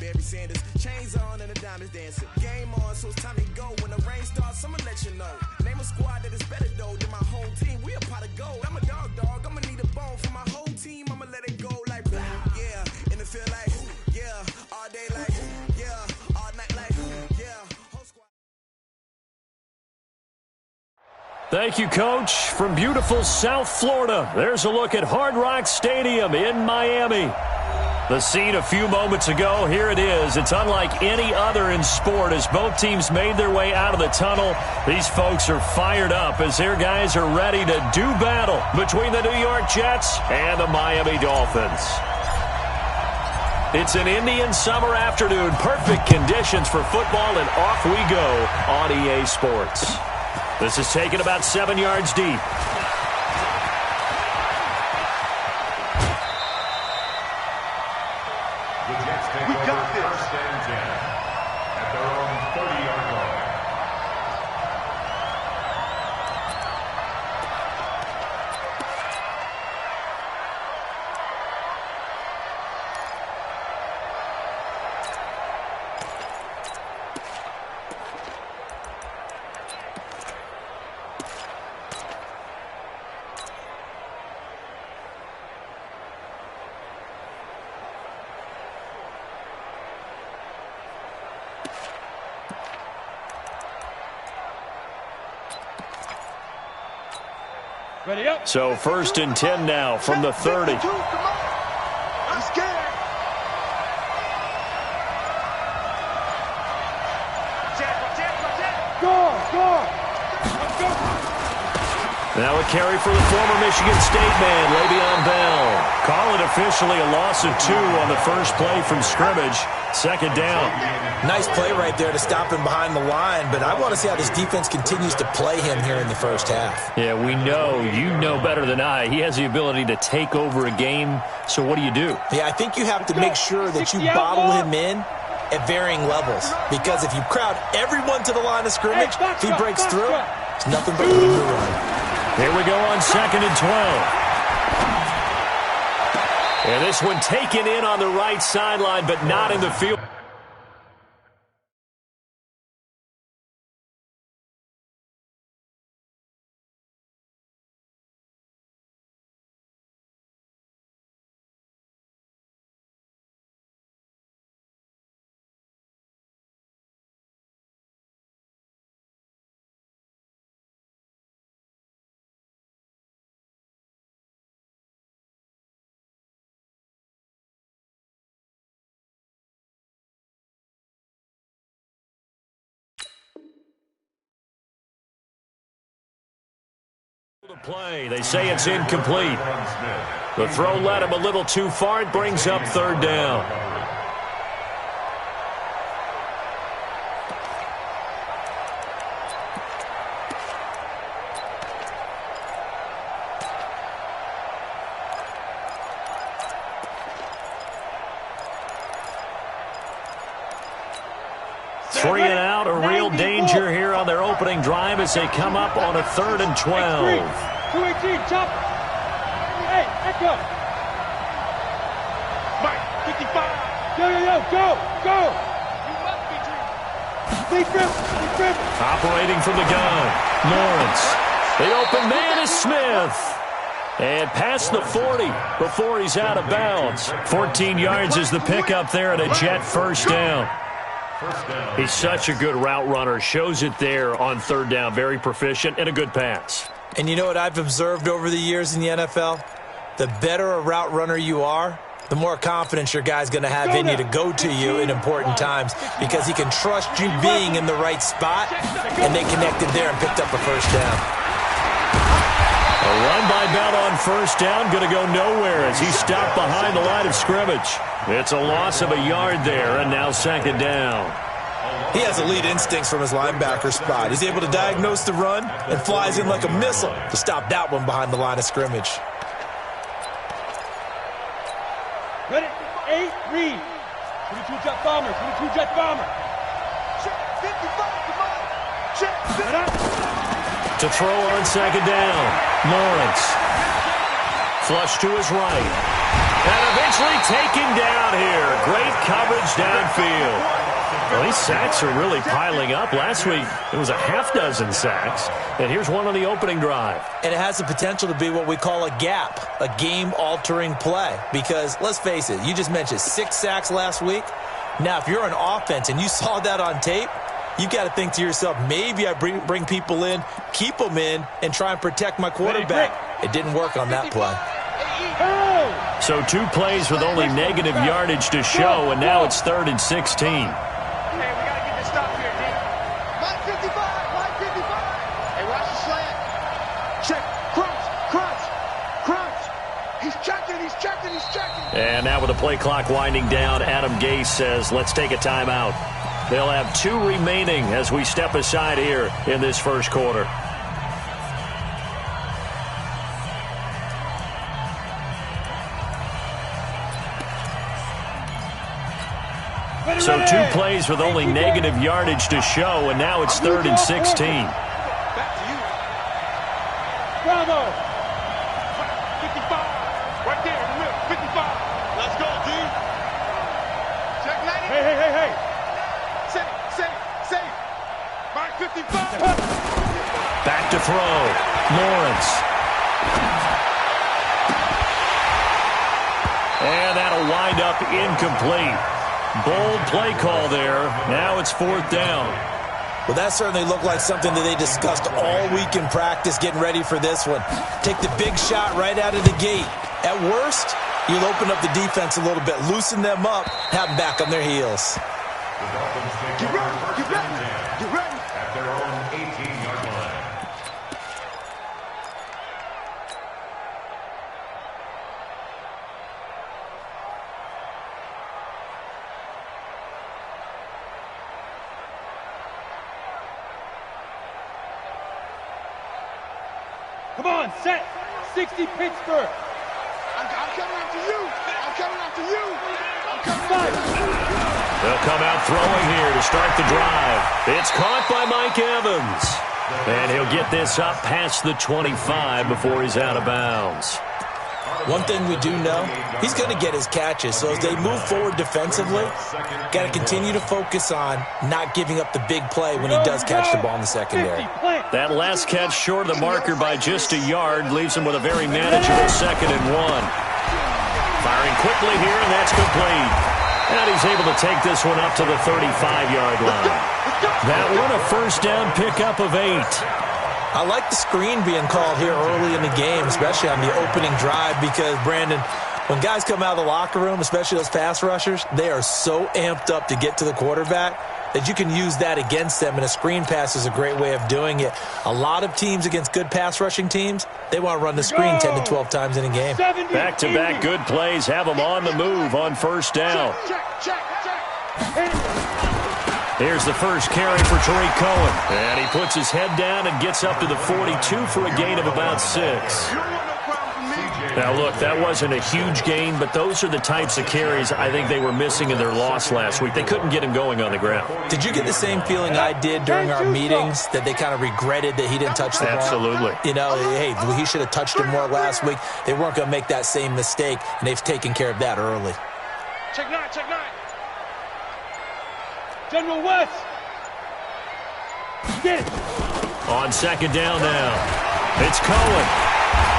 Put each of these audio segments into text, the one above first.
Barry Sanders. Chains on and the diamonds dancing. Game on, so it's time to go. When the rain starts, I'ma let you know. Name a squad that is better though than my whole team. We a pot of gold. I'm a dog. I'ma need a bone for my whole team. I'ma let it go like blah. Yeah, in the field like yeah, all day like yeah, all night like yeah. Whole squad. Thank you, Coach. From beautiful South Florida, there's a look at Hard Rock Stadium in Miami. The scene a few moments ago, here it is. It's unlike any other in sport as both teams made their way out of the tunnel. These folks are fired up as their guys are ready to do battle between the New York Jets and the Miami Dolphins. It's an Indian summer afternoon. Perfect conditions for football, and off we go on EA Sports. This is taken about 7 yards deep. We got this. First and 10 at their own 30-yard line. So 1st and 10 now from the 30. I'm scared. Now a carry for the former Michigan State man, Le'Veon Bell. Call it officially a loss of 2 on the first play from scrimmage. 2nd down. Nice play right there to stop him behind the line, but I want to see how this defense continues to play him here in the first half. Yeah, we know. You know better than I. He has the ability to take over a game, so what do? Yeah, I think you have to make sure that you bottle him in at varying levels, because if you crowd everyone to the line of scrimmage, if he breaks through, it's nothing but room to run. Here we go on 2nd and 12. And this one taken in on the right sideline, but not in the field. Play. They say it's incomplete. The throw led him a little too far. It brings up 3rd down. Three and out, a real danger here on their opening drive as they come up on a 3rd and 12. 218, chop. Hey, echo. Mike, 55. Yo, go. You must be dreaming. Big grip. Operating from the gun, Lawrence. The open man is Smith. And past the 40 before he's out of bounds. 14 yards is the pickup there at a Jet first down. He's such a good route runner. Shows it there on 3rd down. Very proficient and a good pass. And you know what I've observed over the years in the NFL? The better a route runner you are, the more confidence your guy's going to have in you to go to you in important times, because he can trust you being in the right spot, and they connected there and picked up a first down. A run by Bell on 1st down, going to go nowhere as he stopped behind the line of scrimmage. It's a loss of a yard there, and now 2nd down. He has elite instincts from his linebacker spot. He's able to diagnose the run and flies in like a missile to stop that one behind the line of scrimmage. Ready? 8, read. 22 jet bomber. Check 55, come on. Check 50. To throw on 2nd down, Lawrence. Flush to his right. And eventually taken down here. Great coverage downfield. Well, these sacks are really piling up. Last week, it was a half-dozen sacks. And here's one on the opening drive. And it has the potential to be what we call a gap, a game-altering play. Because, let's face it, you just mentioned 6 sacks last week. Now, if you're an offense and you saw that on tape, you've got to think to yourself, maybe I bring people in, keep them in, and try and protect my quarterback. It didn't work on that play. So 2 plays with only negative yardage to show, and now it's 3rd and 16. Hey, we got to get this stop here, D. Line 55, line 55. Hey, watch the slant. Check, crunch. He's checking. And now with the play clock winding down, Adam Gase says, let's take a timeout. They'll have 2 remaining as we step aside here in this first quarter. So 2 plays with only negative yardage to show, and now it's 3rd and 16. Back to you. Bravo. 55. Right there in the middle. 55. Let's go, D. Check 90. Hey. Safe. Mark 55. Back to throw. Lawrence. And that'll wind up incomplete. Bold play call there. Now it's 4th down. Well, that certainly looked like something that they discussed all week in practice getting ready for this one. Take the big shot right out of the gate. At worst, you'll open up the defense a little bit, loosen them up, have them back on their heels. Get ready. At their own 18-yard line. Come on, set. 60 Pittsburgh. I'm coming after you. They'll come out throwing here to start the drive. It's caught by Mike Evans. And he'll get this up past the 25 before he's out of bounds. One thing we do know, he's going to get his catches. So as they move forward defensively, got to continue to focus on not giving up the big play when he does catch the ball in the secondary. That last catch short of the marker by just a yard leaves him with a very manageable 2nd and 1. Firing quickly here, and that's complete. And he's able to take this one up to the 35-yard line. That one a first down pickup of 8. I like the screen being called here early in the game, especially on the opening drive, because, Brandon, when guys come out of the locker room, especially those pass rushers, they are so amped up to get to the quarterback that you can use that against them, and a screen pass is a great way of doing it. A lot of teams against good pass rushing teams, they want to run the screen 10 to 12 times in a game. Back-to-back good plays have them on the move on first down. Here's the first carry for Tariq Cohen. And he puts his head down and gets up to the 42 for a gain of about 6. Now, look, that wasn't a huge gain, but those are the types of carries I think they were missing in their loss last week. They couldn't get him going on the ground. Did you get the same feeling I did during our meetings, that they kind of regretted that he didn't touch the ball? Absolutely. You know, hey, he should have touched it more last week. They weren't going to make that same mistake, and they've taken care of that early. Check 9. General West. Get it. On second down now, it's Cohen.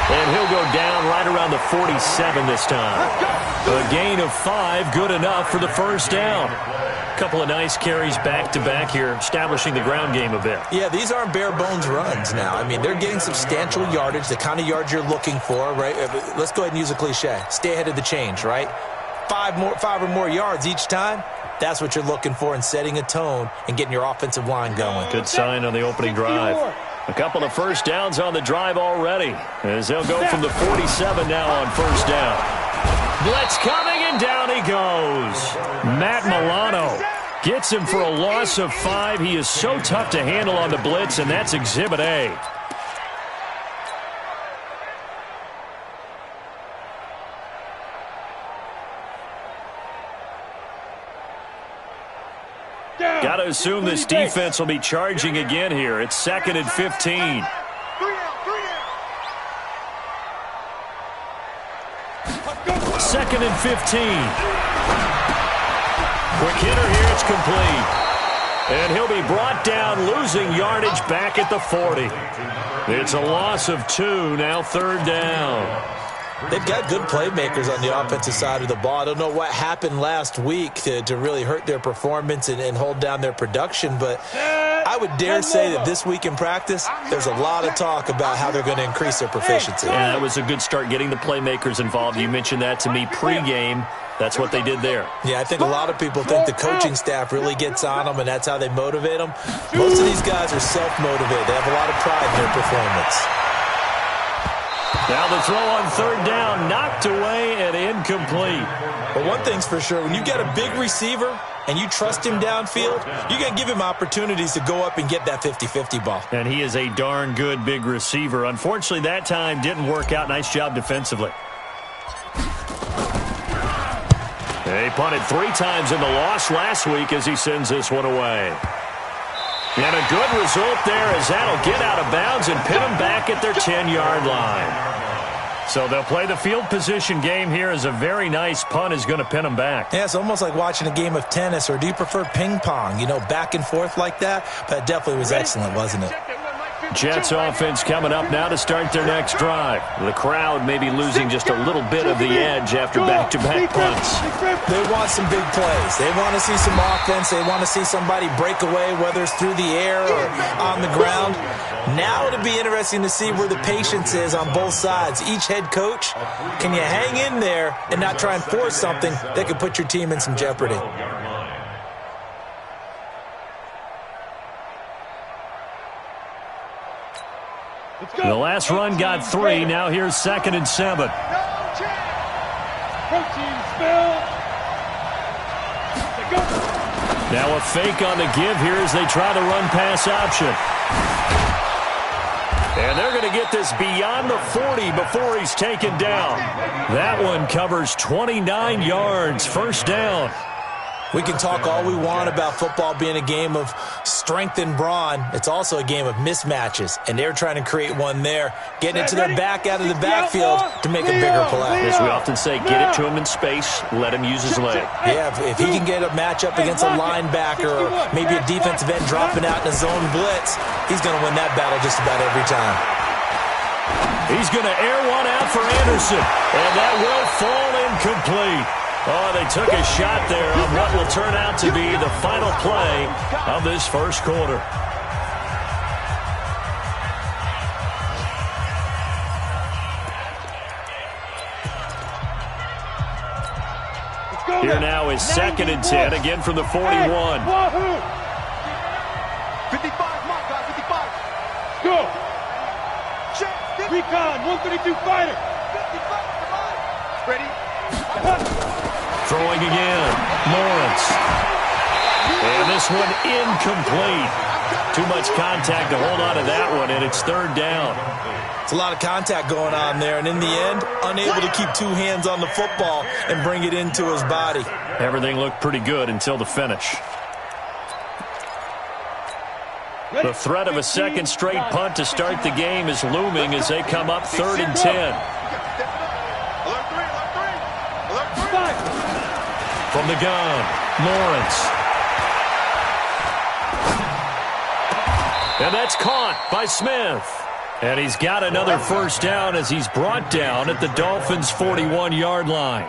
And he'll go down right around the 47 this time. A gain of 5, good enough for the first down. A couple of nice carries back-to-back here, establishing the ground game a bit. Yeah, these aren't bare-bones runs now. I mean, they're getting substantial yardage, the kind of yards you're looking for, right? Let's go ahead and use a cliche. Stay ahead of the change, right? 5 or more yards each time. That's what you're looking for in setting a tone and getting your offensive line going. Good sign on the opening drive. A couple of first downs on the drive already, as they'll go from the 47 now on first down. Blitz coming, and down he goes. Matt Milano gets him for a loss of 5. He is so tough to handle on the blitz, and that's Exhibit A. Got to assume this defense will be charging again here. It's 2nd and 15. Second and 15. Quick hitter here. It's complete. And he'll be brought down, losing yardage back at the 40. It's a loss of 2, now 3rd down. They've got good playmakers on the offensive side of the ball. I don't know what happened last week to really hurt their performance and hold down their production, but I would dare say that this week in practice, there's a lot of talk about how they're going to increase their proficiency. Yeah, that was a good start getting the playmakers involved. You mentioned that to me pregame. That's what they did there. Yeah, I think a lot of people think the coaching staff really gets on them, and that's how they motivate them. Most of these guys are self-motivated. They have a lot of pride in their performance. Now the throw on 3rd down, knocked away and incomplete. But one thing's for sure, when you've got a big receiver and you trust him downfield, you're going to give him opportunities to go up and get that 50-50 ball. And he is a darn good big receiver. Unfortunately, that time didn't work out. Nice job defensively. They punted 3 times in the loss last week as he sends this one away. And a good result there as that'll get out of bounds and pin them back at their 10-yard line. So they'll play the field position game here as a very nice punt is going to pin them back. Yeah, it's almost like watching a game of tennis, or do you prefer ping pong? You know, back and forth like that? That definitely was excellent, wasn't it? Jets offense coming up now to start their next drive. The crowd may be losing just a little bit of the edge after back-to-back punts. They want some big plays. They want to see some offense. They want to see somebody break away, whether it's through the air or on the ground. Now it'll be interesting to see where the patience is on both sides. Each head coach, can you hang in there and not try and force something that could put your team in some jeopardy? The last run got 3. Now here's 2nd and 7. Now a fake on the give here as they try the run-pass option. And they're going to get this beyond the 40 before he's taken down. That one covers 29 yards. 1st down. We can talk all we want about football being a game of strength and brawn. It's also a game of mismatches, and they're trying to create one there, getting it to their back out of the backfield to make a bigger play. As we often say, get it to him in space, let him use his leg. Yeah, if he can get a matchup against a linebacker or maybe a defensive end dropping out in a zone blitz, he's going to win that battle just about every time. He's going to air one out for Anderson, and that will fall incomplete. Oh, they took a shot there on what will turn out to be the final play of this 1st quarter. Here now is 2nd and 10, again from the 41. 55, mark guy, 55. Go. Recon, 132 fighter. 55, ready. Throwing again, Lawrence. And this one incomplete. Too much contact to hold on to that one, and it's 3rd down. It's a lot of contact going on there, and in the end, unable to keep 2 hands on the football and bring it into his body. Everything looked pretty good until the finish. The threat of a 2nd straight punt to start the game is looming as they come up 3rd and 10. From the gun, Lawrence. And that's caught by Smith. And he's got another 1st down as he's brought down at the Dolphins' 41-yard line.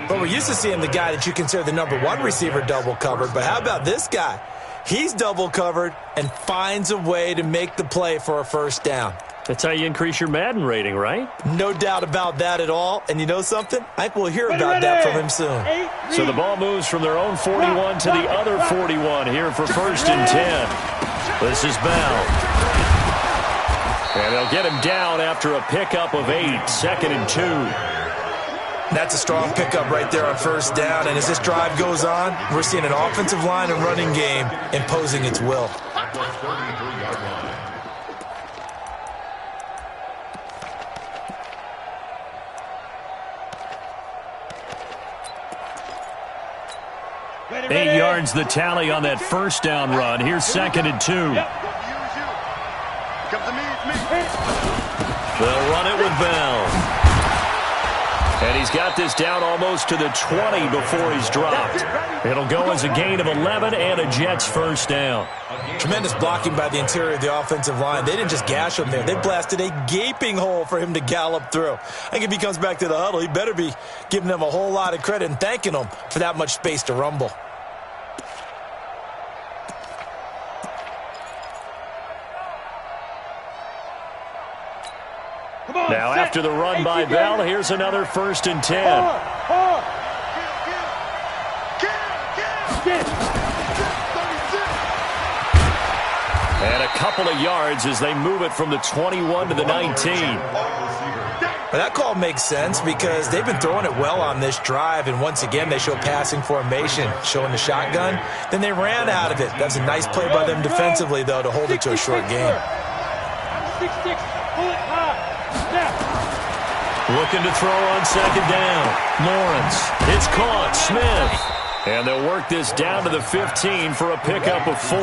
But we're used to seeing the guy that you consider the #1 receiver double covered. But how about this guy? He's double covered and finds a way to make the play for a 1st down. That's how you increase your Madden rating, right? No doubt about that at all. And you know something? I think we'll hear about that from him soon. So the ball moves from their own 41 to the other 41 here for 1st and 10. This is Bell. And they'll get him down after a pickup of 8, 2nd and 2. That's a strong pickup right there on 1st down. And as this drive goes on, we're seeing an offensive line and running game imposing its will. Yep. 8 yards the tally on that 1st down run. Here's 2nd and 2. They'll run it with Bell. And he's got this down almost to the 20 before he's dropped. It'll go as a gain of 11 and a Jets first down. Tremendous blocking by the interior of the offensive line. They didn't just gash him there. They blasted a gaping hole for him to gallop through. I think if he comes back to the huddle, he better be giving them a whole lot of credit and thanking them for that much space to rumble. Now after the run by Bell, here's another 1st and 10. And a couple of yards as they move it from the 21 to the 19. Well, that call makes sense because they've been throwing it well on this drive, and once again they show passing formation, showing the shotgun. Then they ran out of it. That's a nice play by them defensively, though, to hold it to a short game. 6-6, pull it high. Looking to throw on 2nd down. Lawrence. It's caught. Smith. And they'll work this down to the 15 for a pickup of 4.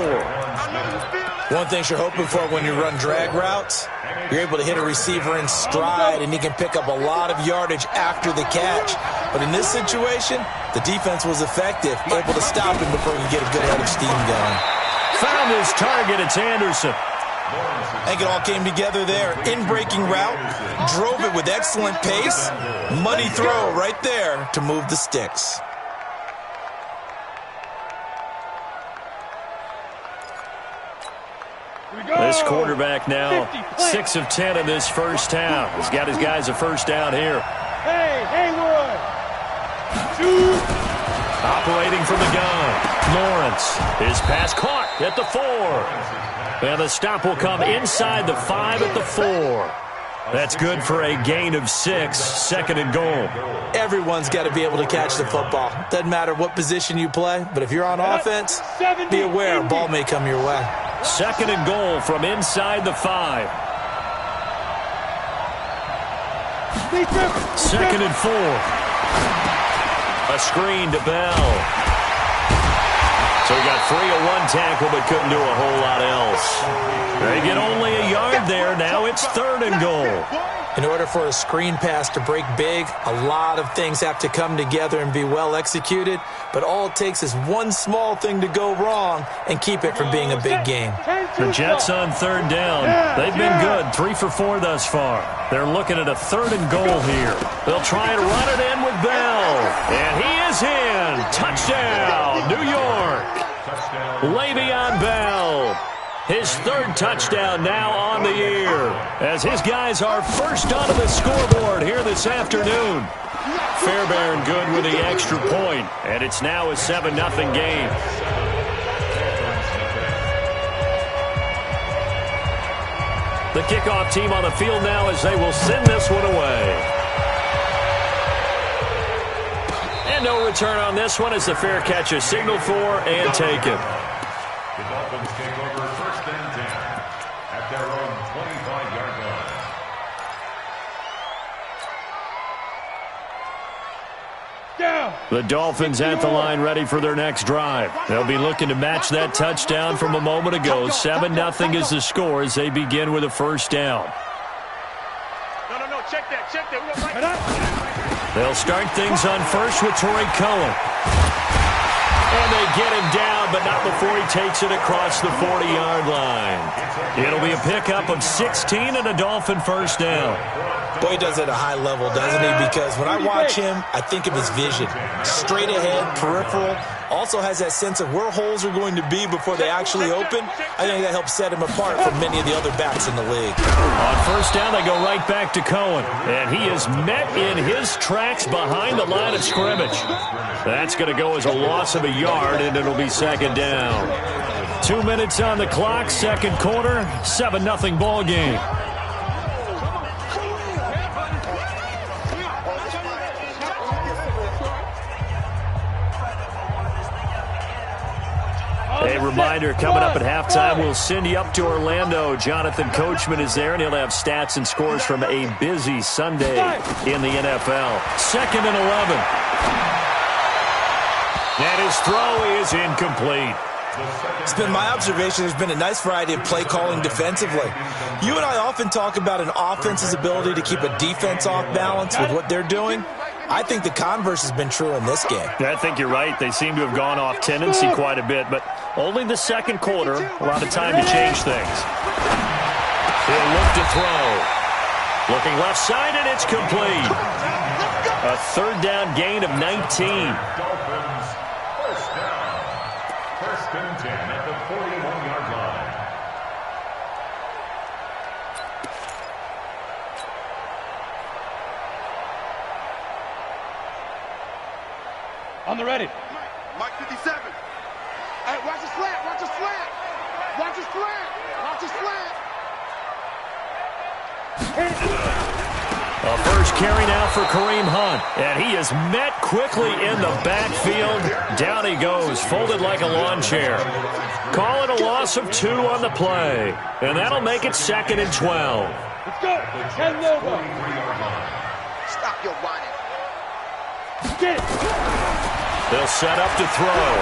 One thing you're hoping for when you run drag routes, you're able to hit a receiver in stride, and he can pick up a lot of yardage after the catch. But in this situation, the defense was effective, able to stop him before he could get a good head of steam going. Found his target. It's Anderson. I think it all came together there. In-breaking route, drove it with excellent pace. Money throw right there to move the sticks. This quarterback now 6 of 10 in this first half. He's got his guys a first down here. Hey, Haywood. 2. Operating from the gun. Lawrence. His pass caught at the 4. And the stop will come inside the 5 at the 4. That's good for a gain of 6, 2nd and goal. Everyone's got to be able to catch the football. Doesn't matter what position you play, but if you're on offense, be aware a ball may come your way. 2nd and goal from inside the 5. 2nd and 4. A screen to Bell. So he got free of one tackle but couldn't do a whole lot else. They get only a yard there. Now it's 3rd and goal. In order for a screen pass to break big, a lot of things have to come together and be well executed. But all it takes is one small thing to go wrong and keep it from being a big game. The Jets on 3rd down. They've been good, 3 for 4 thus far. They're looking at a 3rd and goal here. They'll try and run it in with Bell. And he is in. Touchdown, New York. Le'Veon Bell. His 3rd touchdown now on the year as his guys are first onto the scoreboard here this afternoon. Fairbairn good with the extra point, and it's now a 7-0 game. The kickoff team on the field now as they will send this one away. And no return on this one as the fair catch is signaled for and taken. The Dolphins take over 1st and 10 at their own 25-yard line. The Dolphins at the line ready for their next drive. They'll be looking to match that touchdown from a moment ago. 7-0 is the score as they begin with a first down. No, check that. They'll start things on first with Torrey Cohen. And they get him down, but not before he takes it across the 40-yard line. It'll be a pickup of 16 and a Dolphin first down. Boy, he does it at a high level, doesn't he? Because when I watch him, I think of his vision. Straight ahead, peripheral. Also has that sense of where holes are going to be before they actually open. I think that helps set him apart from many of the other backs in the league. On first down, they go right back to Cohen. And he is met in his tracks behind the line of scrimmage. That's going to go as a loss of a yard, and it'll be 2nd down. 2 minutes on the clock, 2nd quarter, 7-0 ball game. A reminder, coming up at halftime, we'll send you up to Orlando. Jonathan Coachman is there, and he'll have stats and scores from a busy Sunday in the NFL. 2nd and 11. And his throw is incomplete. It's been my observation there's been a nice variety of play calling defensively. You and I often talk about an offense's ability to keep a defense off balance with what they're doing. I think the converse has been true in this game. I think you're right. They seem to have gone off tendency quite a bit, but only the second quarter, a lot of time to change things. He'll look to throw. Looking left side, and it's complete. A third down gain of 19. Dolphins, first down. First and 10 at the 41-yard line. On the ready. Mike 57. Hey, watch the slant. Watch the slant. Watch the slant. Watch the slant. A first carry now for Kareem Hunt. And he is met quickly in the backfield. Down he goes, folded like a lawn chair. Call it a loss of 2 on the play. And that'll make it 2nd and 12. Let's go. Head logo. Stop your whining. Get it. They'll set up to throw.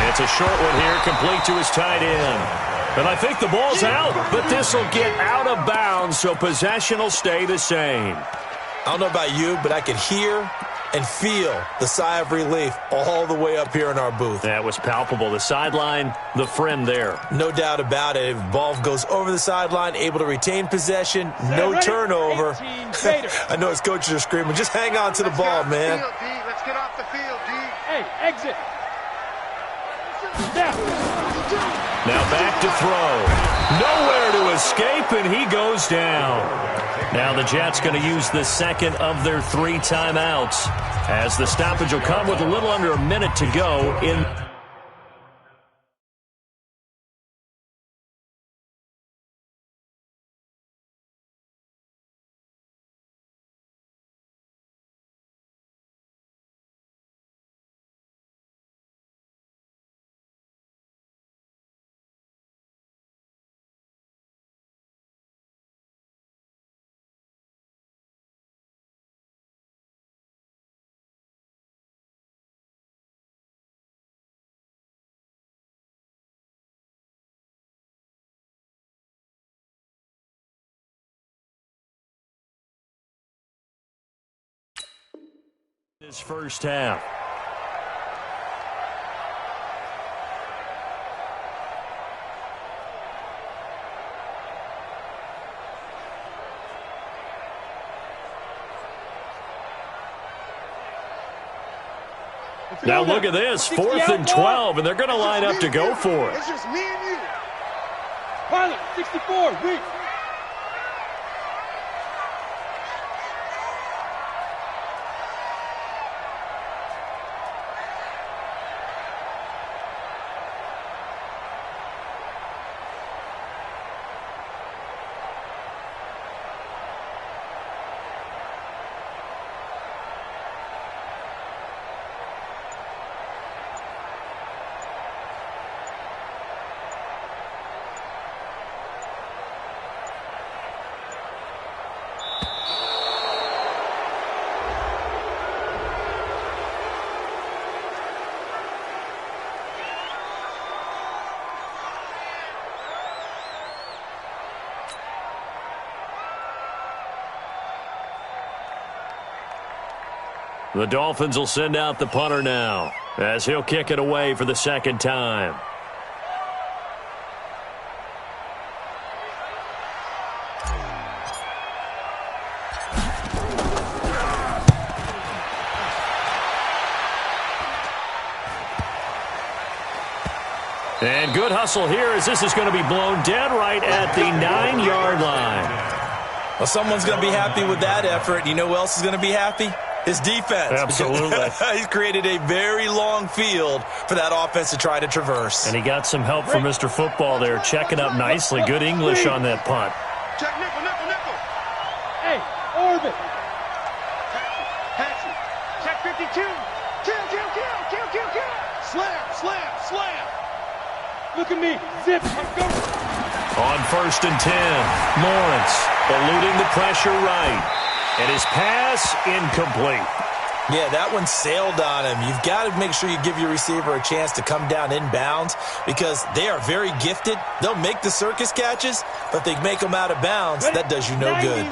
It's a short one here, complete to his tight end. And I think the ball's out, but this will get out of bounds, so possession will stay the same. I don't know about you, but I could hear and feel the sigh of relief all the way up here in our booth. That was palpable. The sideline, the friend there. No doubt about it. If ball goes over the sideline, able to retain possession, no turnover. I know his coaches are screaming, just hang on to the ball, man. Let's get off the field, D. Hey, exit. Now. Now back to throw. Nowhere to escape, and he goes down. Now the Jets going to use the second of their 3 timeouts, as the stoppage will come with a little under a minute to go in. This first half. Now look at this, 4th and 12, and they're going to line up to go for it. It's just me and you. Pilot, 64, reach. The Dolphins will send out the punter now, as he'll kick it away for the second time. And good hustle here, as this is going to be blown dead right at the 9-yard line. Well, someone's going to be happy with that effort. You know who else is going to be happy? His defense. Absolutely. He's created a very long field for that offense to try to traverse. And he got some help from Mr. Football there, checking up nicely. Good English on that punt. Check nickel, nickel, nickel. Hey, orbit. Patsy. Check 52. Kill, kill, kill, kill, kill, kill. Slam, slam, slam. Look at me. Zip. I'm going. On 1st and 10, Lawrence eluding the pressure right. And his pass incomplete. Yeah, that one sailed on him. You've got to make sure you give your receiver a chance to come down inbounds, because they are very gifted. They'll make the circus catches, but if they make them out of bounds, that does you no good.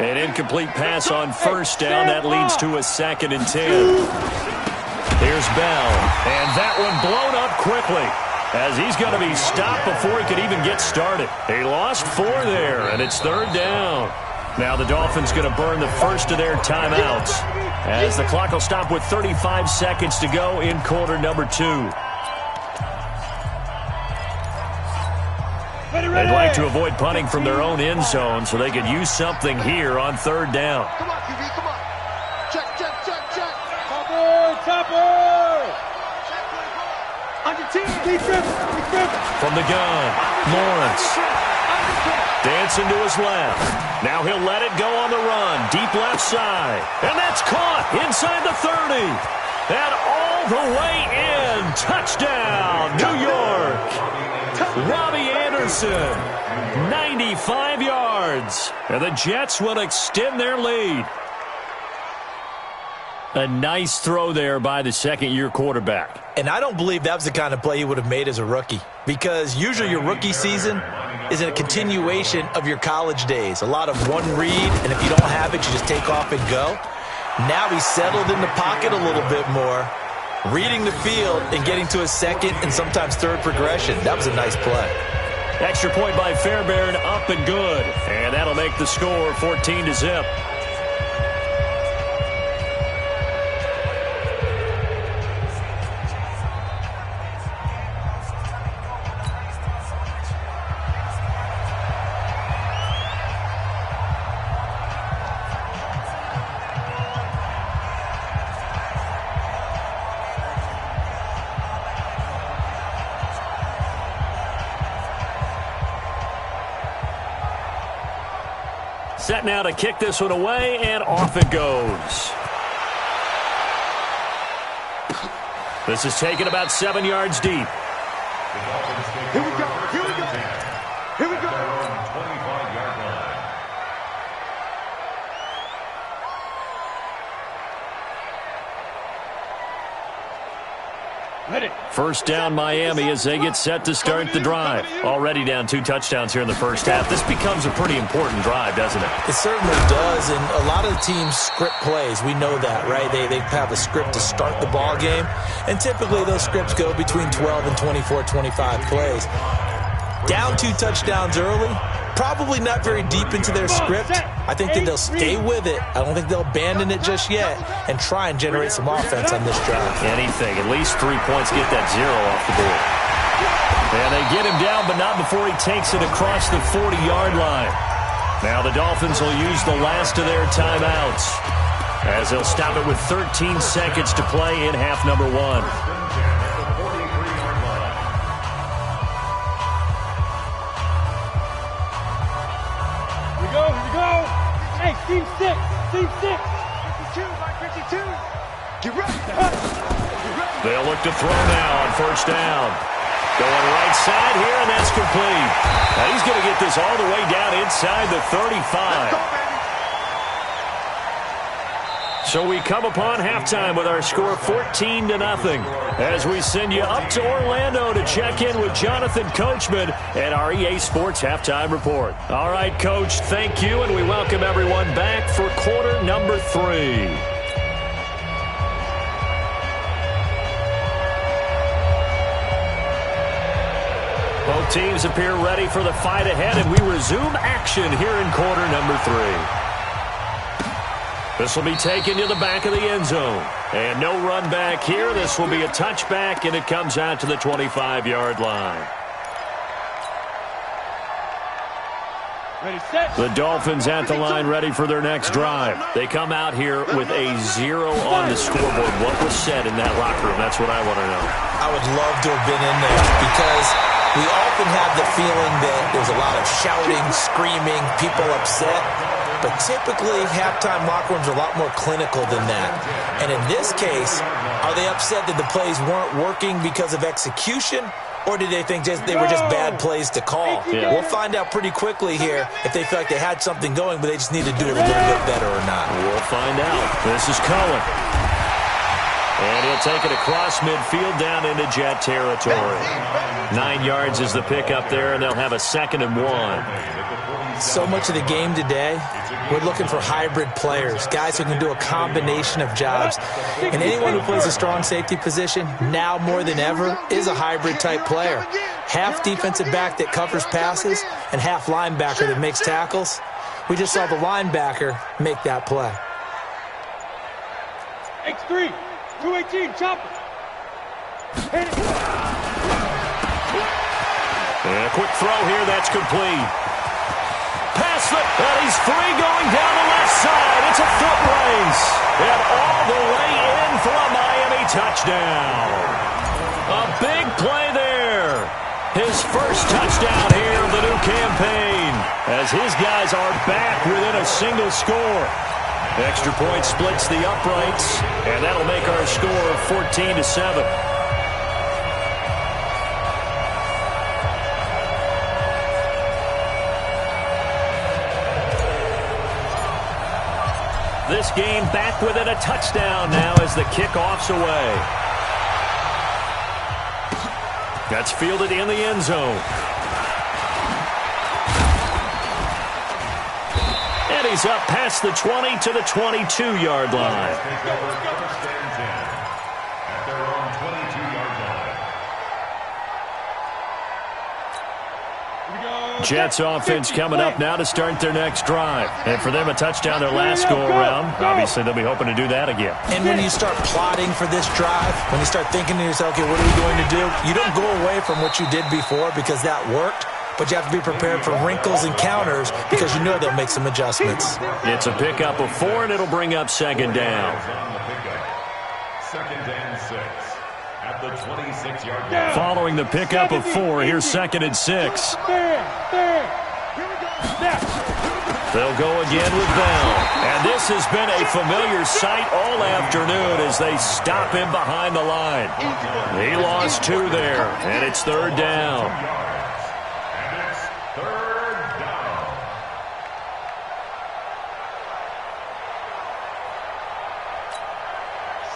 An incomplete pass on first down. That leads to a 2nd and 10. Here's Bell. And that one blown up quickly, as he's going to be stopped before he could even get started. He lost 4 there, and it's 3rd down. Now the Dolphins going to burn the first of their timeouts, as the clock will stop with 35 seconds to go in quarter number 2. They'd like to avoid punting from their own end zone so they could use something here on 3rd down. Come on, QB, come on. Check. Topper! On your team. From the gun, Lawrence. Dancing to his left. Now he'll let it go on the run. Deep left side. And that's caught inside the 30. And all the way in. Touchdown, New York. Robbie Anderson, 95 yards. And the Jets will extend their lead. A nice throw there by the second-year quarterback. And I don't believe that was the kind of play he would have made as a rookie, because usually your rookie season is a continuation of your college days. A lot of one read, and if you don't have it, you just take off and go. Now he's settled in the pocket a little bit more, reading the field and getting to a second and sometimes third progression. That was a nice play. Extra point by Fairbairn, up and good. And that'll make the score 14-0. Set now to kick this one away, and off it goes. This is taken about 7 yards deep. Here we go. 25-yard line. First down, Miami, as they get set to start the drive. Already down 2 touchdowns here in the first half. This becomes a pretty important drive, doesn't it? It certainly does, and a lot of the teams script plays. We know that, right? They have a script to start the ball game, and typically those scripts go between 12 and 24, 25 plays. Down 2 touchdowns early, probably not very deep into their script. I think that they'll stay with it. I don't think they'll abandon it just yet and try and generate some offense on this drive. Anything. At least 3 points, get that 0 off the board. And they get him down, but not before he takes it across the 40-yard line. Now the Dolphins will use the last of their timeouts, as they'll stop it with 13 seconds to play in half number 1. Hey, team 6. 52, Mike 52. Get ready. They'll look to throw now on first down. Going right side here, and that's complete. Now he's going to get this all the way down inside the 35. So we come upon halftime with our score 14-0 as we send you up to Orlando to check in with Jonathan Coachman and our EA Sports Halftime Report. All right, Coach, thank you, and we welcome everyone back for quarter number 3. Both teams appear ready for the fight ahead, and we resume action here in quarter number 3. This will be taken to the back of the end zone. And no run back here. This will be a touchback, and it comes out to the 25-yard line. Ready, set. The Dolphins at the line ready for their next drive. They come out here with a 0 on the scoreboard. What was said in that locker room? That's what I want to know. I would love to have been in there, because we often have the feeling that there's a lot of shouting, screaming, people upset. But typically, halftime locker rooms are a lot more clinical than that. And in this case, are they upset that the plays weren't working because of execution? Or did they think they were just bad plays to call? Yeah. We'll find out pretty quickly here if they feel like they had something going, but they just need to do it a little bit better or not. We'll find out. This is Cohen. And he'll They'll take it across midfield down into Jet territory. 9 yards is the pickup there, and they'll have a 2nd and 1. So much of the game today, we're looking for hybrid players, guys who can do a combination of jobs. And anyone who plays a strong safety position, now more than ever, is a hybrid type player. Half defensive back that covers passes and half linebacker that makes tackles. We just saw the linebacker make that play. X3, 218, chopper. Hit it. And a quick throw here, that's complete. Pass it, and he's free going down the left side. It's a foot race. And all the way in for a Miami touchdown. A big play there. His first touchdown here of the new campaign, as his guys are back within a single score. Extra point splits the uprights, and that'll make our score 14-7. This game back within a touchdown now as the kickoff's away. That's fielded in the end zone. And he's up past the 20 to the 22-yard line. At their own 22-yard line. Jets offense coming up now to start their next drive. And for them, a touchdown their last go-around. Obviously, they'll be hoping to do that again. And when you start plotting for this drive, when you start thinking to yourself, okay, what are we going to do? You don't go away from what you did before because that worked. But you have to be prepared for wrinkles and counters because you know they'll make some adjustments. It's a pickup of 4, and it'll bring up 2nd down. 2nd and 6 at the 26-yard line. Following the pickup of 4, here's 2nd and 6. They'll go again with Bell. And this has been a familiar sight all afternoon as they stop him behind the line. He lost 2 there, and it's 3rd down.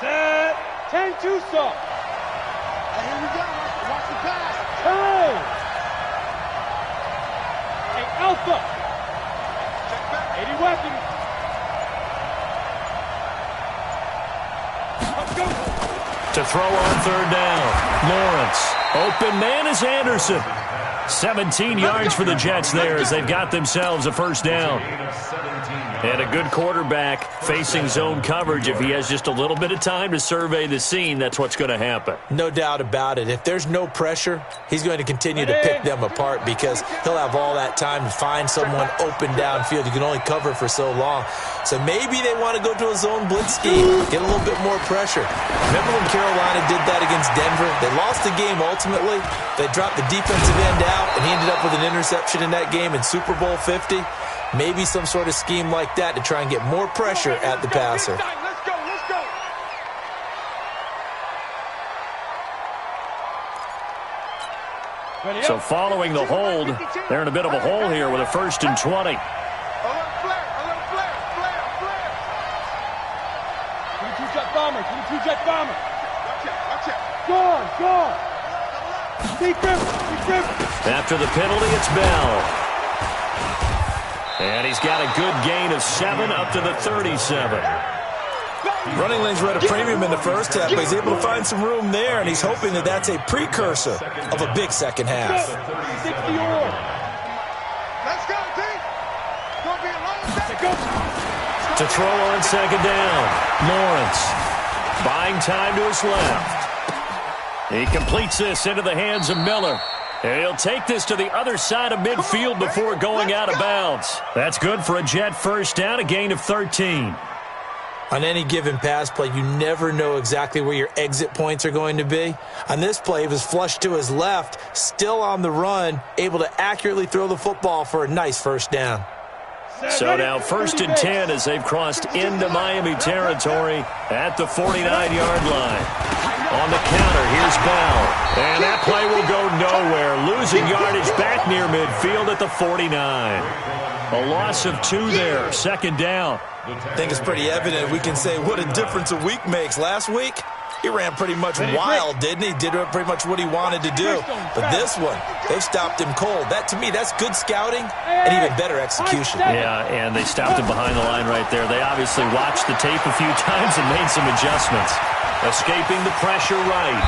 Set. 10-2 saw. And here we go. Watch the pass. Turn. Hey, Alpha. 80 weapons. Let's go. To throw on 3rd down. Lawrence. Open man is Anderson. 17 yards for the Jets there as they've got themselves a 1st down. And a good quarterback facing zone coverage. If he has just a little bit of time to survey the scene, that's what's going to happen. No doubt about it. If there's no pressure, he's going to continue to pick them apart because he'll have all that time to find someone open downfield. You can only cover for so long. So maybe they want to go to a zone blitz scheme, get a little bit more pressure. Remember when Carolina did that against Denver? They lost the game ultimately. They dropped the defensive end out, and he ended up with an interception in that game in Super Bowl 50. Maybe some sort of scheme like that to try and get more pressure at the passer. Let's go. So following the hold, they're in a bit of a hole here with a 1st and 20. A little flare. 22-jet bomber. Watch it. Gone. Secret. After the penalty, it's Bell. And he's got a good gain of 7 up to the 37. Running lanes were at a premium in the first half, but he's able to find some room there, and he's hoping that that's a precursor of a big second half. 60 Let's go, D. Gonna be a long second. To throw on 2nd down, Lawrence buying time to his left. He completes this into the hands of Miller. And he'll take this to the other side of midfield before going out of bounds. That's good for a Jet 1st down, a gain of 13. On any given pass play, you never know exactly where your exit points are going to be. On this play, he was flushed to his left, still on the run, able to accurately throw the football for a nice 1st down. So now 1st and 10 as they've crossed into Miami territory at the 49-yard line. On the counter, here's Bell. And that play will go nowhere. Losing yardage back near midfield at the 49. A loss of 2 there, 2nd down. I think it's pretty evident we can say what a difference a week makes. Last week, He ran pretty much wild, didn't he? Did pretty much what he wanted to do. But this one, they've stopped him cold. That, to me, that's good scouting and even better execution. Yeah, and they stopped him behind the line right there. They obviously watched the tape a few times and made some adjustments. Escaping the pressure right.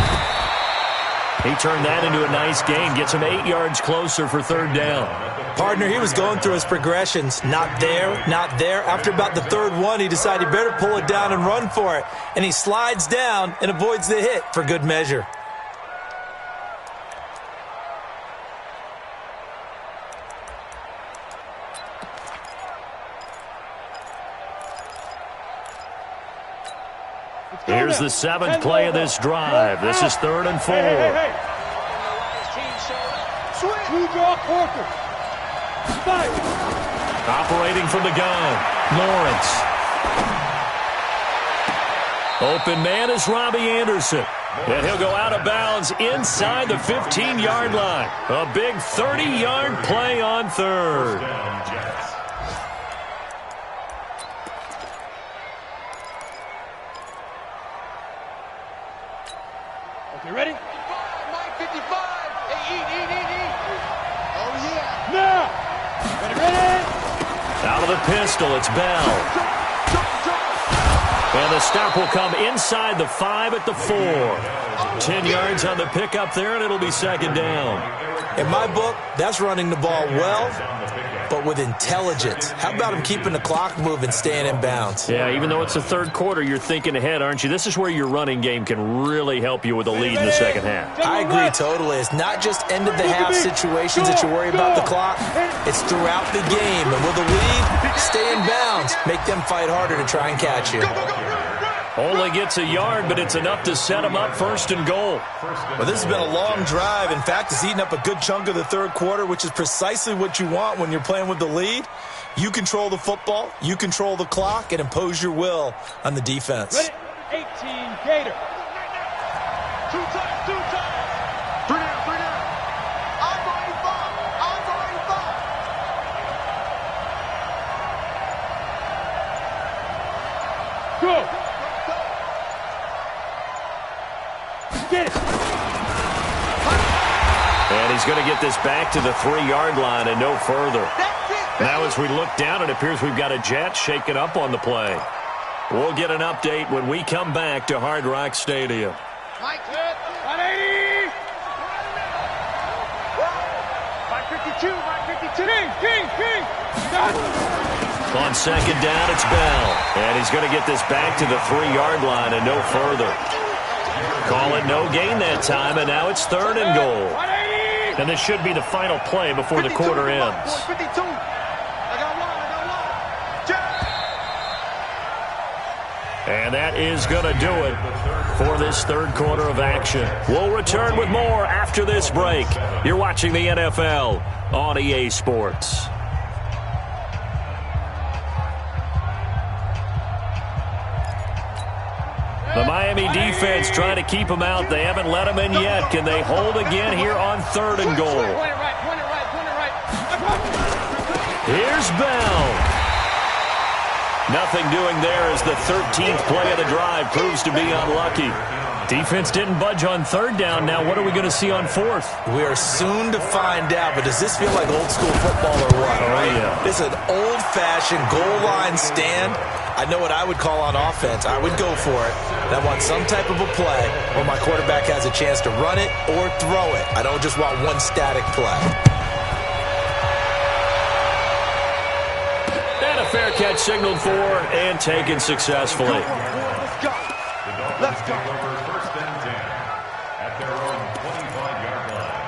He turned that into a nice gain. Gets him 8 yards closer for third down. Partner, he was going through his progressions. Not there, not there. After about the third one, he decided he better pull it down and run for it. And he slides down and avoids the hit for good measure. Here's the 7th play of this drive. This is 3rd and 4. Hey. Two draw quarter. Operating from the gun, Lawrence. Open man is Robbie Anderson. And he'll go out of bounds inside the 15-yard line. A big 30-yard play on third. Okay, ready? Mike 55. Hey, eat. Oh, yeah. Now. Ready? Out of the pistol, it's Bell. And the stop will come inside the 5 at the 4. 10 yards on the pickup there, and it'll be 2nd down. In my book, that's running the ball well, but with intelligence. How about him keeping the clock moving, staying in bounds? Yeah, even though it's the third quarter, you're thinking ahead, aren't you? This is where your running game can really help you with a lead in the second half. I agree totally. It's not just end-of-the-half situations that you worry about the clock. It's throughout the game. And with a lead, stay in bounds. Make them fight harder to try and catch you. Only gets a yard, but it's enough to set him up 1st and goal. Well, this has been a long drive. In fact, it's eaten up a good chunk of the third quarter, which is precisely what you want when you're playing with the lead. You control the football, you control the clock, and impose your will on the defense. Ready? 18 Gator. Two times. 3 down. I'm going five. Go. Get it. And he's going to get this back to the 3-yard line and no further. Now as we look down, it appears we've got a jet shaken up on the play. We'll get an update when we come back to Hard Rock Stadium. Mike, 180. 552. King. On 2nd down, it's Bell. And he's going to get this back to the 3-yard line and no further. Call it no gain that time, and now it's 3rd and goal. 180. And this should be the final play before the quarter ends. 52. I got one. And that is going to do it for this third quarter of action. We'll return with more after this break. You're watching the NFL on EA Sports. The Miami defense trying to keep them out. They haven't let them in yet. Can they hold again here on 3rd and goal? Point it right. Here's Bell. Nothing doing there as the 13th play of the drive proves to be unlucky. Defense didn't budge on 3rd down. Now what are we going to see on 4th? We are soon to find out, but does this feel like old school football or what? Oh, yeah. It's an old-fashioned goal line stand. I know what I would call on offense. I would go for it. And I want some type of a play where my quarterback has a chance to run it or throw it. I don't just want one static play. And a fair catch signaled for and taken successfully. Let's go. First and 10 at their own 25-yard line.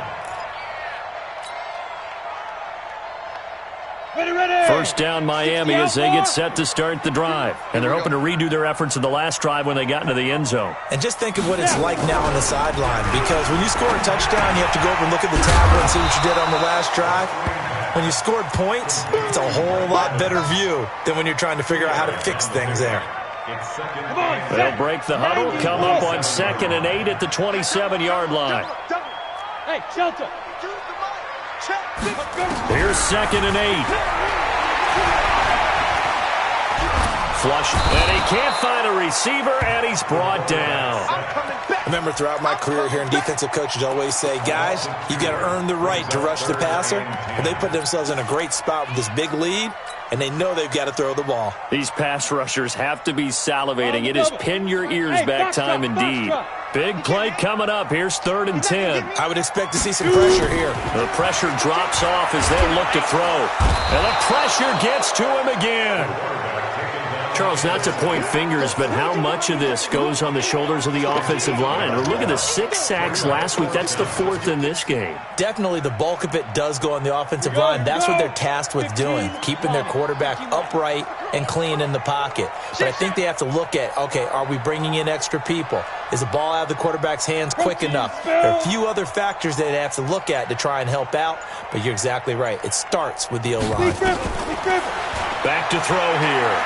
Ready. First down Miami as they get set to start the drive. And they're hoping to redo their efforts in the last drive when they got into the end zone. And just think of what it's like now on the sideline, because when you score a touchdown, you have to go over and look at the tablet and see what you did on the last drive. When you scored points, it's a whole lot better view than when you're trying to figure out how to fix things there. They'll break the huddle, come up on 2nd and 8 at the 27-yard line. Hey, shelter. Here's 2nd and 8. flush. And he can't find a receiver, and he's brought down. I remember throughout my career hearing defensive coaches always say, guys, you got to earn the right to rush the passer. Well, they put themselves in a great spot with this big lead, and they know they've got to throw the ball. These pass rushers have to be salivating. It is pin your ears back time indeed. Big play coming up. Here's 3rd and 10. I would expect to see some pressure here. The pressure drops off as they look to throw. And the pressure gets to him again. Charles, not to point fingers, but how much of this goes on the shoulders of the offensive line? Or look at the 6 sacks last week. That's the 4th in this game. Definitely the bulk of it does go on the offensive line. That's what they're tasked with doing, keeping their quarterback upright and clean in the pocket. But I think they have to look at, okay, are we bringing in extra people? Is the ball out of the quarterback's hands quick enough? There are a few other factors that they have to look at to try and help out, but you're exactly right. It starts with the O-line. Back to throw here.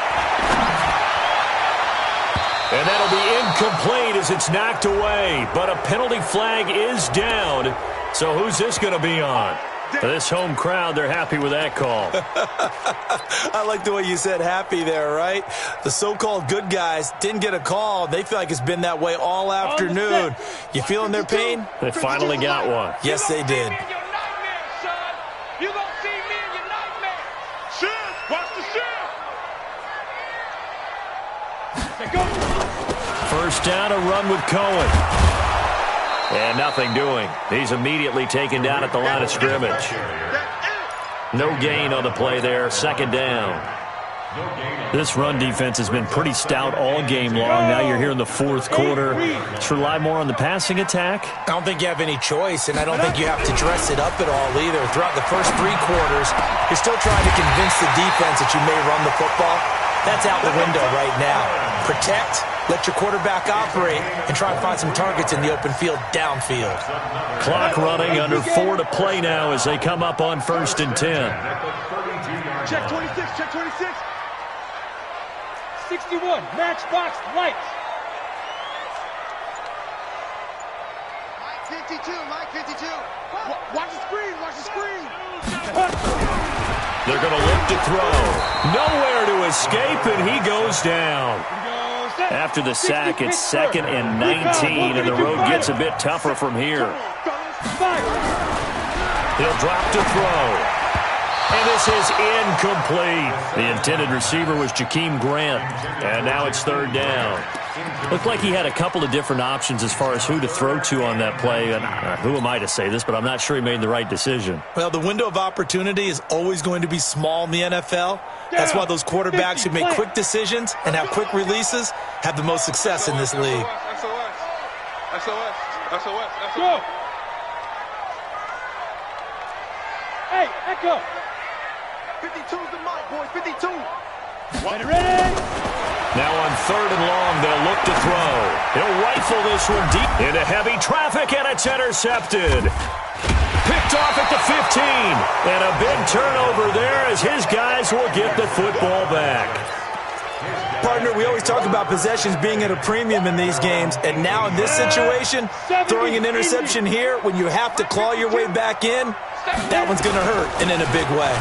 And that'll be incomplete as it's knocked away. But a penalty flag is down. So who's this going to be on? This home crowd, they're happy with that call. I like the way you said happy there, right? The so-called good guys didn't get a call. They feel like it's been that way all afternoon. You feeling their pain? They finally got one. Yes, they did. First down, a run with Cohen. And nothing doing. He's immediately taken down at the line of scrimmage. No gain on the play there. 2nd down. This run defense has been pretty stout all game long. Now you're here in the 4th quarter. Let's rely more on the passing attack. I don't think you have any choice, and I don't think you have to dress it up at all either. Throughout the first 3 quarters, you're still trying to convince the defense that you may run the football. That's out the window right now. Protect, let your quarterback operate, and try to find some targets in the open field downfield. Clock running, under 4 to play now as they come up on 1st and 10. Check 26, check 26. 61, matchbox lights. Mike 52, Mike 52. Watch the screen, watch the screen. They're going to look to throw. Nowhere to escape, and he goes down. After the sack, it's 2nd and 19, and the road gets a bit tougher from here. He'll drop to throw. And this is incomplete. The intended receiver was Jakeem Grant, and now it's 3rd down. Looked like he had a couple of different options as far as who to throw to on that play. And who am I to say this, but I'm not sure he made the right decision. Well, the window of opportunity is always going to be small in the NFL. That's why those quarterbacks who make quick decisions and have quick releases have the most success in this league. SOS. Go. Hey, Echo. 52's the mic, boys, 52. Ready? Now on 3rd and long, they'll look to throw. He'll rifle this one deep into heavy traffic, and it's intercepted. Picked off at the 15. And a big turnover there as his guys will get the football back. Partner, we always talk about possessions being at a premium in these games, and now in this situation, throwing an interception here when you have to claw your way back in, that one's going to hurt, and in a big way.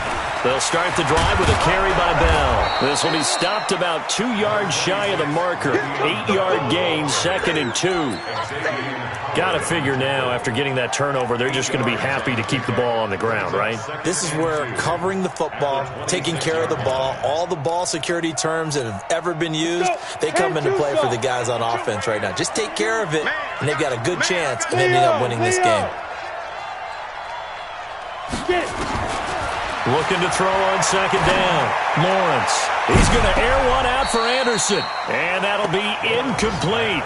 They'll start the drive with a carry by Bell. This will be stopped about 2 yards shy of the marker. 8-yard gain, 2nd and 2. Got to figure now, after getting that turnover, they're just going to be happy to keep the ball on the ground, right? This is where covering the football, taking care of the ball, all the ball security terms that have ever been used, they come into play for the guys on offense right now. Just take care of it, and they've got a good chance of ending up winning this game. Looking to throw on 2nd down. Lawrence. He's going to air one out for Anderson. And that'll be incomplete.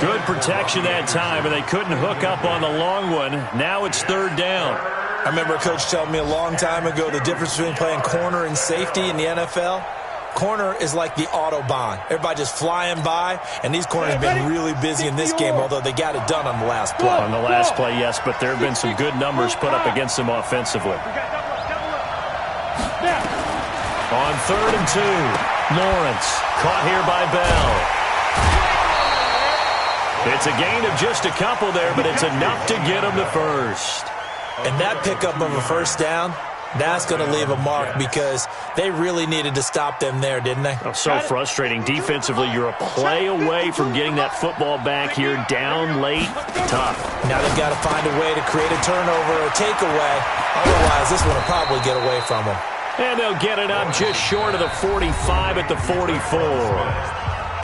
Good protection that time, and they couldn't hook up on the long one. Now it's 3rd down. I remember a coach telling me a long time ago the difference between playing corner and safety in the NFL. Corner is like the Autobahn. Everybody just flying by, and these corners have been really busy in this game, although they got it done on the last play. On the last play, yes, but there have been some good numbers put up against them offensively. On 3rd and 2, Lawrence caught here by Bell. It's a gain of just a couple there, but it's enough to get him to first. And that pickup of a first down That's going to leave a mark because they really needed to stop them there, didn't they? Oh, so frustrating. Defensively, you're a play away from getting that football back here, down late, tough. Now they've got to find a way to create a turnover or a takeaway. Otherwise, this one will probably get away from them. And they'll get it up just short of the 45 at the 44.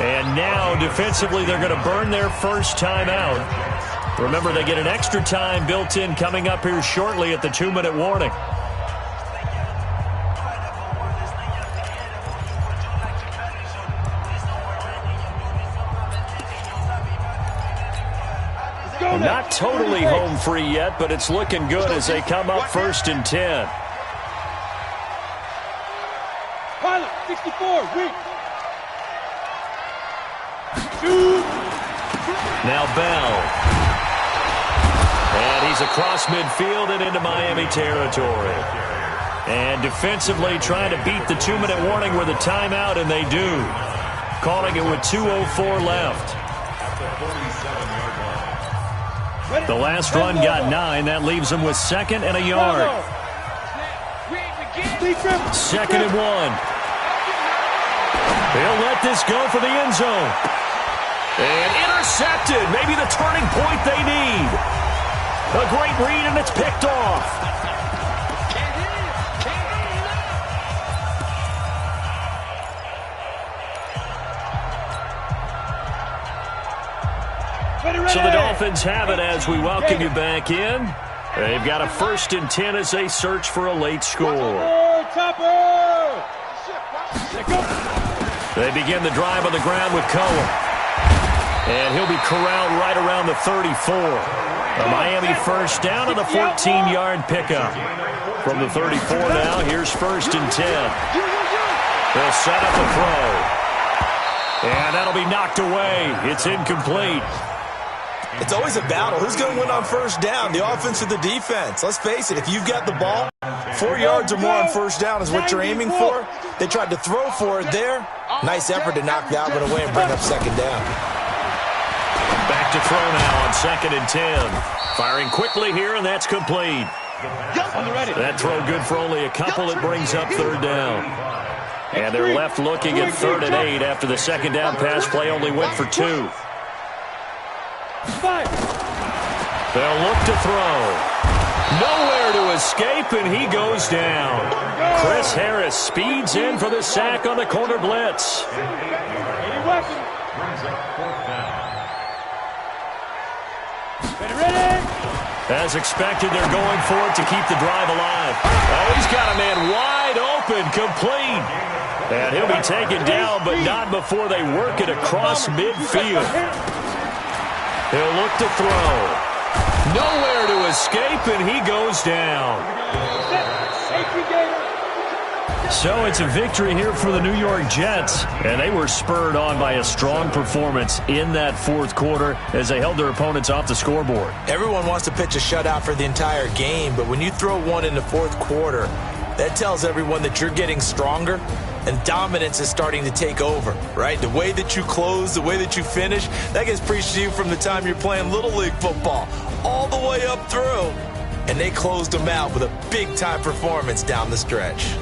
And now, defensively, they're going to burn their first time out. Remember, they get an extra time built in coming up here shortly at the 2-minute warning. Not totally home free yet, but it's looking good as they come up 1st and 10. Pilot, 64, weak. Now Bell. And he's across midfield and into Miami territory. And defensively trying to beat the 2-minute warning with a timeout, and they do. Calling it with 2:04 left. The last run got 9. That leaves them with 2nd and a yard. 2nd and 1. He'll let this go for the end zone. And intercepted. Maybe the turning point they need. A great read, and it's picked off. So the Dolphins have it as we welcome you back in. They've got a 1st and 10 as they search for a late score. They begin the drive on the ground with Cohen. And he'll be corralled right around the 34. A Miami first down on the 14-yard pickup. From the 34 now, here's 1st and 10. They'll set up a throw. And that'll be knocked away. It's incomplete. It's always a battle. Who's going to win on 1st down, the offense or the defense? Let's face it, if you've got the ball, 4 yards or more on 1st down is what you're aiming for. They tried to throw for it there. Nice effort to knock that one away and bring up 2nd down. Back to throw now on 2nd and 10. Firing quickly here, and that's complete. That throw good for only a couple. It brings up 3rd down. And they're left looking at 3rd and 8 after the 2nd down pass play only went for 2. They'll look to throw. Nowhere to escape, and he goes down. Chris Harris speeds in for the sack on the corner blitz. As expected, they're going for it to keep the drive alive. Oh, he's got a man wide open, complete. And he'll be taken down, but not before they work it across midfield. He'll look to throw. Nowhere to escape, and he goes down. So it's a victory here for the New York Jets, and they were spurred on by a strong performance in that 4th quarter as they held their opponents off the scoreboard. Everyone wants to pitch a shutout for the entire game, but when you throw one in the 4th quarter, that tells everyone that you're getting stronger and dominance is starting to take over, right? The way that you close, the way that you finish, that gets preached to you from the time you're playing Little League football all the way up through. And they closed them out with a big-time performance down the stretch.